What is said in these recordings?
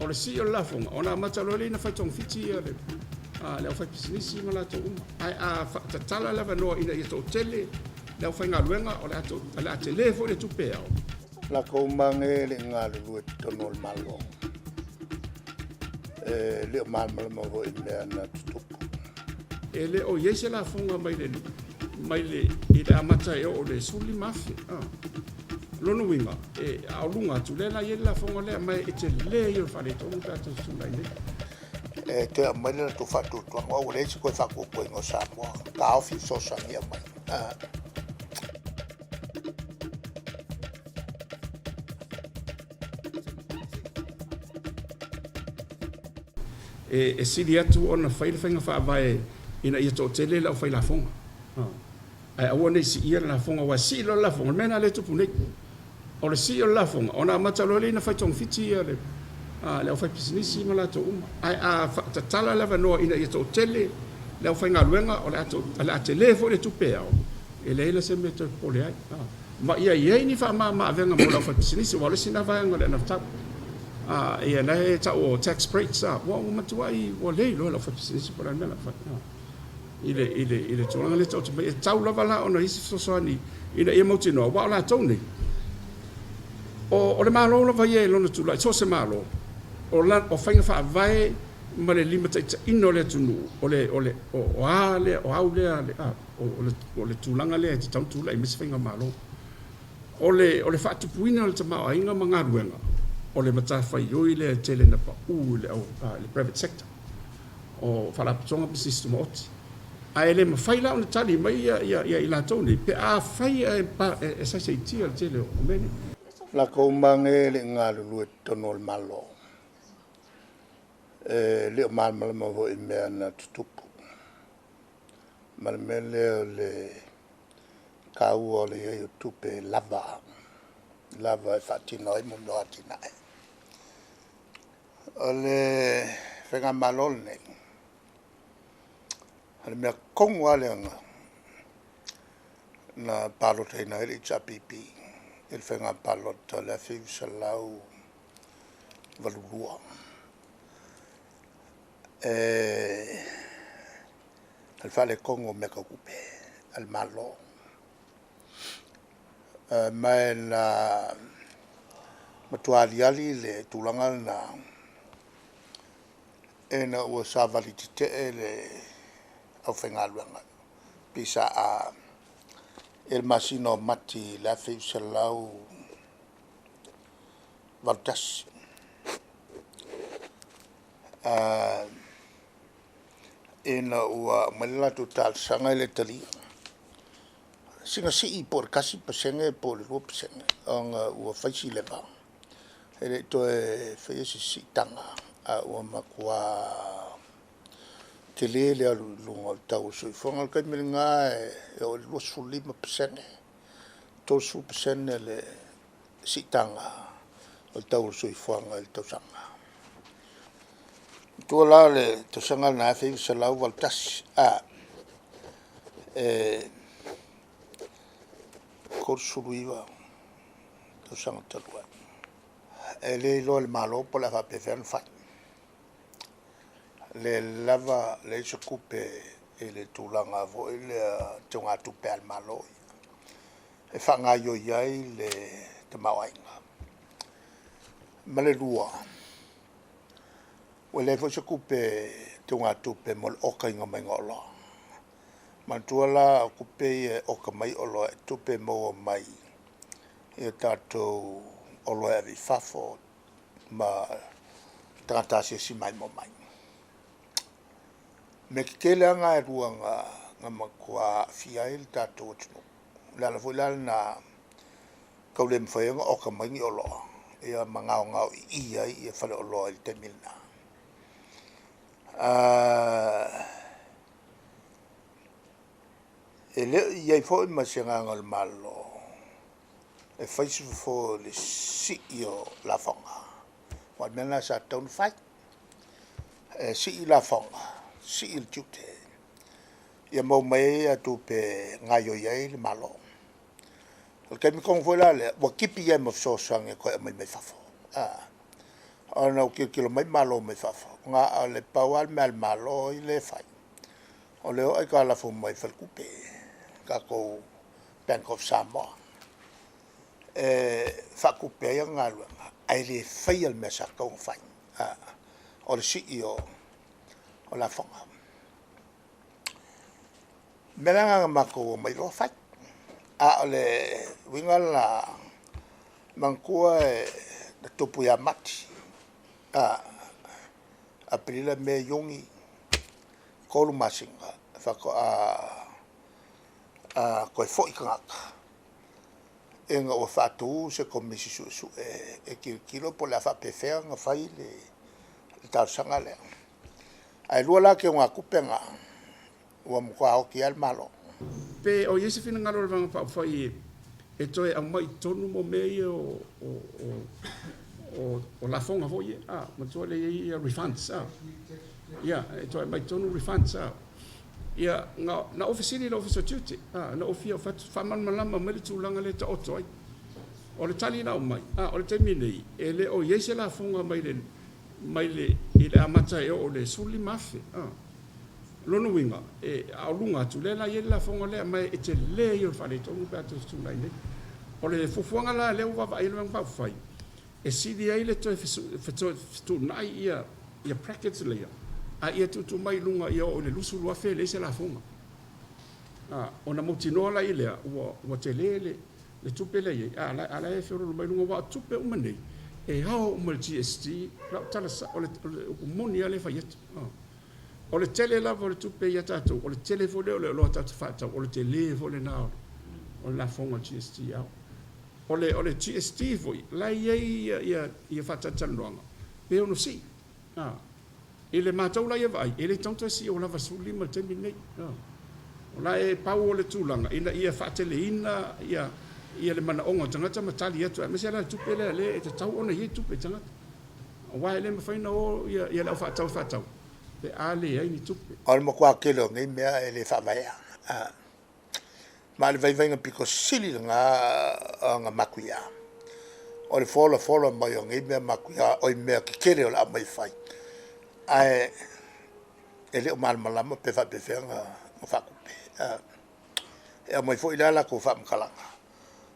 le si o la fonga ona mata lo le na fa tong fiti le le fa business ma la to ai ta tala la no ina i to tele le fa nga luenga o la to la telefo le tu pe la ko mange le nga lu to normal lo le mal mo vo in na tu ele o yese la fonga mai le i da mata e o le suli mafi lono winga a lunga tu le la yela fonga le mai e te le yo fa le to ta to su mai le te mai le to fa to o le ci ko fa ko no Samoa ka ofi so sa mia mai e sili atu ona fai fanga fa vai ina ia to tele la fai la fonga ai a wona si ia la fonga wa si lo la fonga mena le tu pune o le si o la fonga ona mata lo le na fai tong fiti le le fai business ma la to ai ta tala la no ina ia to tele le fai nga luenga o la telefo le tu pe e le la se mete po le ai ma ia ni fa ma venga mo la fai business wa le sina va nga le na ta ia nei ta o tax breaks wa matuai wa le lo la fa business por almeno fa ile tolanga le tau te tau lava la ona isi sosani ina ia mauti no wa la toni o le malo lava ye lo na tula so se malo o la o fainga fa vai ma le limita ino le tunu o le tulanga le te tau tula i mis fainga malo o le fa tu puina le tama ainga manga ruenga o le mata fai yoi le tele na pa le private sector o fala tonga system oti ai le mafai la ona tali mai ia ila toni pe a fai e sa se tia le tele o meni la ko mange le nga lu to normal lo le mal mo vo in me na tupu mal mele le kau o le youtube lava fatina i mo no atina ole fenga malol ne ale me kong wale na PALOTA na ele chapipi el fenga PALOTA la fiu salau valulua al fale kongo me ka kupe al malo mai na matuali ali le tulanga na ena o savali te le au fengaluanga pisa a el masino mati la fe salau valtas ena o mala total sanga le tali singa si por casi pasenge por lo pasenge ang o faisi le ba ele to e fe si tanga o makua TELE le lunga tau so fonga ka milinga e o lo sulima pasenge to su pasenge le si tanga o tau so fonga el to sanga to la le to sanga na fe salau valtas Corsuiva to sang Tautua ele lo malo por la PFN fa le lava le chokupe ele tulanga vo ele tonga tu pel malo e fanga yo yai le te mawainga male lua o le fo chokupe tonga tu pe mol okainga mengolo Mantuala kupe o kamai olo tupe mo mai e tato olo e fafo ma tata si mai mo mai me kele nga e ruanga nga makua fiail tato tino la vola na kaulem faenga o kamai olo e manga nga ia e fale olo el temilna ele ia foi masenga ngal malo e fais fo le CEO la fonga wa mena sa ton fai CEO la fonga CEO tute ia mo mai atu pe ngayo ia le malo el que me con vola le wa kipi ia mo so sang e ko mai fafo Ona o kilo mai malo mai fafa. Nga le pawal me al malo i le fai. O leo ai ka la fo mai fal kupe. Ka ko Bank of Samoa. Fa kupe ia ngalu. Ai le fai al mesa ka o fai. O le CEO o la fonga. Melanga mako mai lo fai. A le winga la mangkua le topu ya mati. Aprila me yongi kolu masinga fako koe foi kangaka enga o fatu se komisi su kilo po la fa pefea nga fai le tau sanga le ai lua la ke nga kupenga wa mkwa o ki al malo pe o yesi fina ngalo vanga pa fai e toi a mai tonu mo mei o la fonga foi ma toi le refunds ia e toi mai tonu refunds ia na ofisini la officer duty na ofia fa man malama mele tulanga le ta otoi o le tali na mai o le temini e le o yesi la fonga mai le ile amata e o le suli mafe lono winga e a lunga tu le la yela fonga le mai e te le yo fa le tonu pa tu lai ne o le fufuanga la le wa va ile pa fai e CDA le to tu nai ia practice le ia tu mai lunga ia o le lusu lua fe le se la fonga ona motino la ile o te le tupe le ala e fioro mai lunga wa tupe o mane e hao mo GST la tala o le moni ale fa yet o le tele la vo le tupe ia tatu o le tele vo le lo tatu fata o le tele vo le na o la fonga GST au o le GST vo la ia fata tanronga pe ono si ele matau la ia vai ele tonto si o la vasuli ma te minei o la e pau o le tulanga ina ia fata le ina ia le mana onga tangata matali atu me se la tupe le e te tau ona ia tupe tangata wa ele me faina o ia la fata pe ale ai ni tupe al mo kwa kelo ngai mea ele fa vai ma le vai nga piko sili nga makuia o le fola mai o ngai mea makuia o mea ki kere o la mai fai ai ele o malama pe fa nga fa kupe e mai fo ila la ko fa mkalanga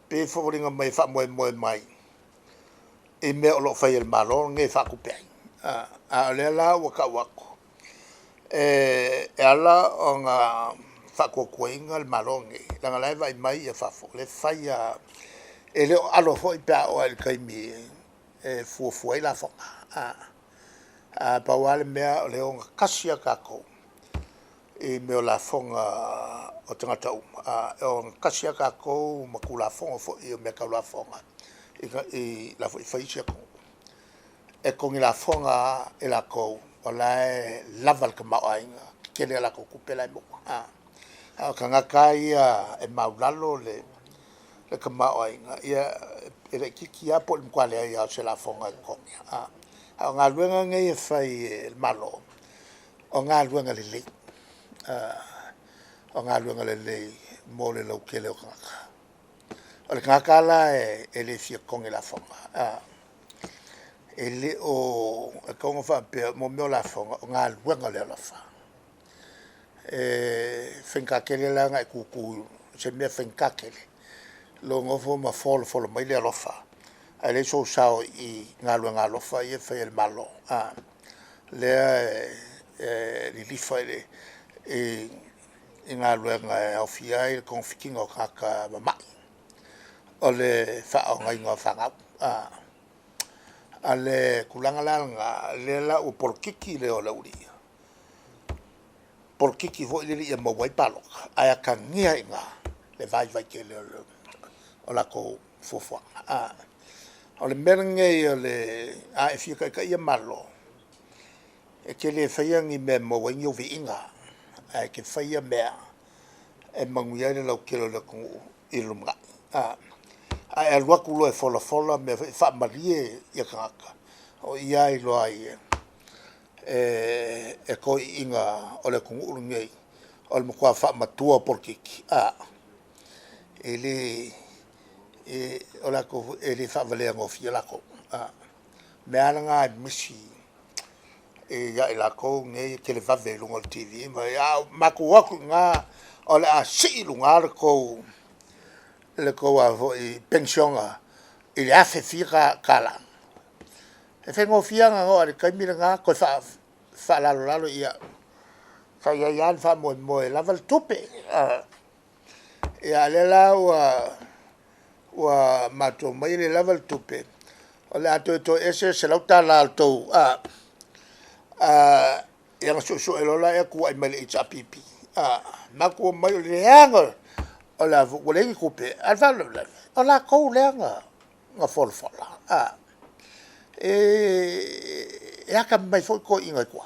pe fo ringa mai fa mo mai e me o lo fai el malo ngai fa kupe a le la waka wako ala o nga whakokoinga al marongi. Langa lai vai mai e whafo. Le whai e leo alo hoi pia o al kaimi fuafua la whonga. Pawale mea o leo nga kasia kako. E meo la whonga o tangata uma. O nga kasia kako makula whonga fo i o mea kau la whonga. I la whai sia kongu. E kongi la whonga e la kou. O lai laval ka mauainga kele la ko kupela mo ka ngaka ia e maulalo le ka mauainga ia e kiki a po mkwale ia se la fonga ko nga luenga ngai fai malo o nga luenga le o nga luenga le mo le lo kele o ngaka o le ngaka la e le fia kongi la fonga ele o kongo fa pe mo me la fonga nga luenga le la fa finka kele la nga ku se me finka kele lo ngofo ma fol mai le la fa ele so sao i nga luenga lo fa e fa el malo le li fa le nga luenga of ia il confiking o kaka ma o le fa nga nga fa ale kulanga langa le la o porkiki le o lauria porkiki vo le ia mo wai palo aya kangia inga le vai ke le o la ko fofo o le merenge o le e fika ka ia malo e ke le faia ngi me mo wai yo vinga ke faia mea e manguia le lo kilo le ko ilunga ai al wakulo e fola me fa marie ia kaka o ia i lo ai e ko inga o le kungu ngai o le kwa fa matua porkiki ele o la ko ele fa vale ngo fia la ko me ana nga misi e ya ila ko nge tele vave lungo TV ma ya maku waku nga ole a si lunga ko le ko wa pension a il a fait fira kala e fengo fianga ngo ari kai mira nga ko fa la lo ia fa ya fa mo la val tupe e ale la wa mato mai le la val tupe ole ato to ese se lauta la to yang so elola e ku ai mele itsa pipi maku mai le hanga ola vo le kupe alva ola ko le nga fol e ya ka mai fo ko inga kwa